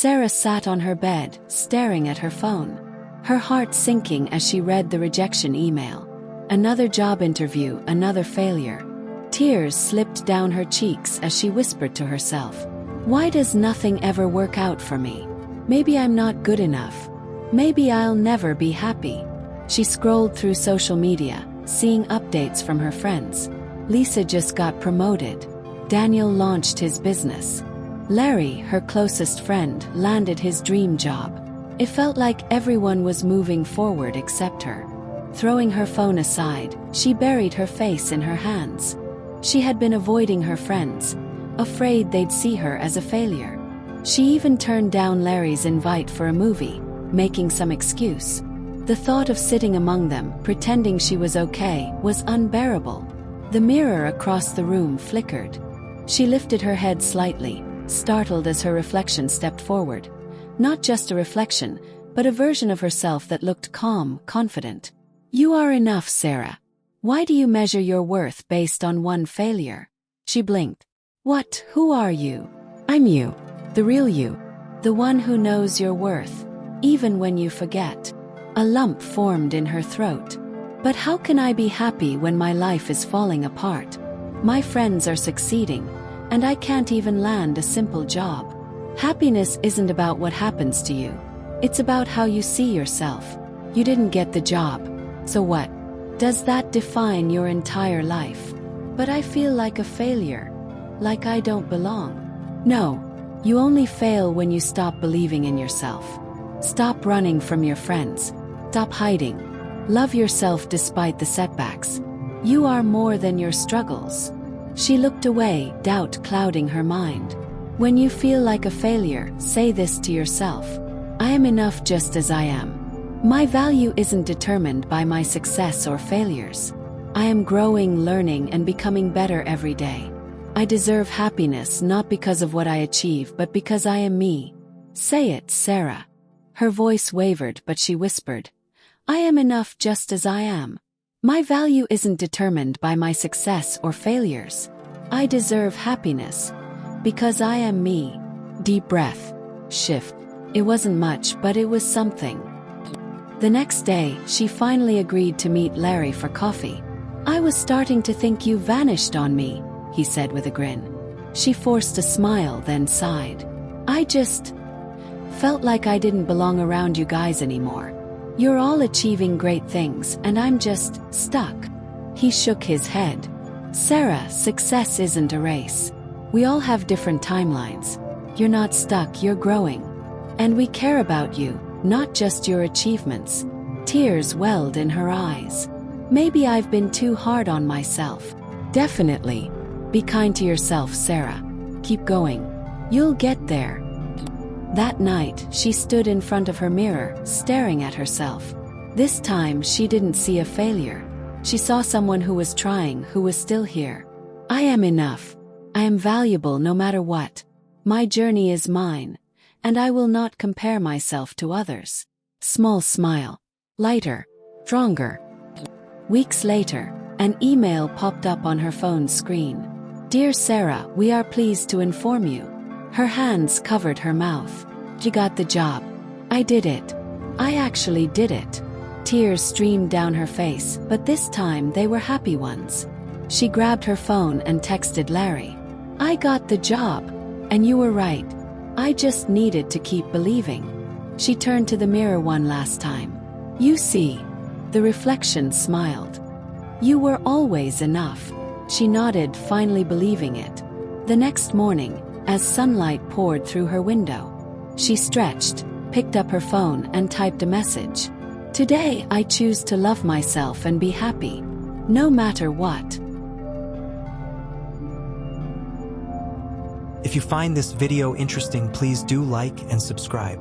Sarah sat on her bed, staring at her phone, her heart sinking as she read the rejection email. Another job interview, another failure. Tears slipped down her cheeks as she whispered to herself, "Why does nothing ever work out for me? Maybe I'm not good enough. Maybe I'll never be happy." She scrolled through social media, seeing updates from her friends. Lisa just got promoted. Daniel launched his business. Larry, her closest friend, landed his dream job. It felt like everyone was moving forward except her. Throwing her phone aside, she buried her face in her hands. She had been avoiding her friends, afraid they'd see her as a failure. She even turned down Larry's invite for a movie, making some excuse. The thought of sitting among them, pretending she was okay, was unbearable. The mirror across the room flickered. She lifted her head slightly, startled as her reflection stepped forward. Not just a reflection, but a version of herself that looked calm, confident. "You are enough, Sarah. Why do you measure your worth based on one failure?" She blinked. "What? Who are you?" "I'm you. The real you. The one who knows your worth, even when you forget." A lump formed in her throat. "But how can I be happy when my life is falling apart? My friends are succeeding, and I can't even land a simple job." Happiness isn't about what happens to you. It's about how you see yourself. You didn't get the job. So what? Does that define your entire life? "But I feel like a failure. Like I don't belong." No, you only fail when you stop believing in yourself. Stop running from your friends. Stop hiding. Love yourself despite the setbacks. You are more than your struggles. She looked away, doubt clouding her mind. When you feel like a failure, say this to yourself. "I am enough just as I am. My value isn't determined by my success or failures. I am growing, learning, and becoming better every day. I deserve happiness not because of what I achieve but because I am me." Say it, Sarah. Her voice wavered, but she whispered, "I am enough just as I am. My value isn't determined by my success or failures. I deserve happiness because I am me." Deep breath. Shift. It wasn't much, but it was something. The next day, she finally agreed to meet Larry for coffee. "I was starting to think you vanished on me," he said with a grin. She forced a smile, then sighed. "I just felt like I didn't belong around you guys anymore. You're all achieving great things, and I'm just stuck." He shook his head. "Sarah, success isn't a race. We all have different timelines. You're not stuck, you're growing. And we care about you, not just your achievements." Tears welled in her eyes. "Maybe I've been too hard on myself." "Definitely. Be kind to yourself, Sarah. Keep going. You'll get there." That night, she stood in front of her mirror, staring at herself. This time, she didn't see a failure. She saw someone who was trying, who was still here. "I am enough. I am valuable no matter what. My journey is mine, and I will not compare myself to others." Small smile. Lighter. Stronger. Weeks later, an email popped up on her phone's screen. "Dear Sarah, we are pleased to inform you." Her hands covered her mouth. "You got the job." "I did it. I actually did it." Tears streamed down her face, but this time they were happy ones. She grabbed her phone and texted Larry. "I got the job. And you were right. I just needed to keep believing." She turned to the mirror one last time. "You see." The reflection smiled. "You were always enough." She nodded, finally believing it. The next morning, as sunlight poured through her window, she stretched, picked up her phone and typed a message. "Today I choose to love myself and be happy, no matter what." If you find this video interesting, please do like and subscribe.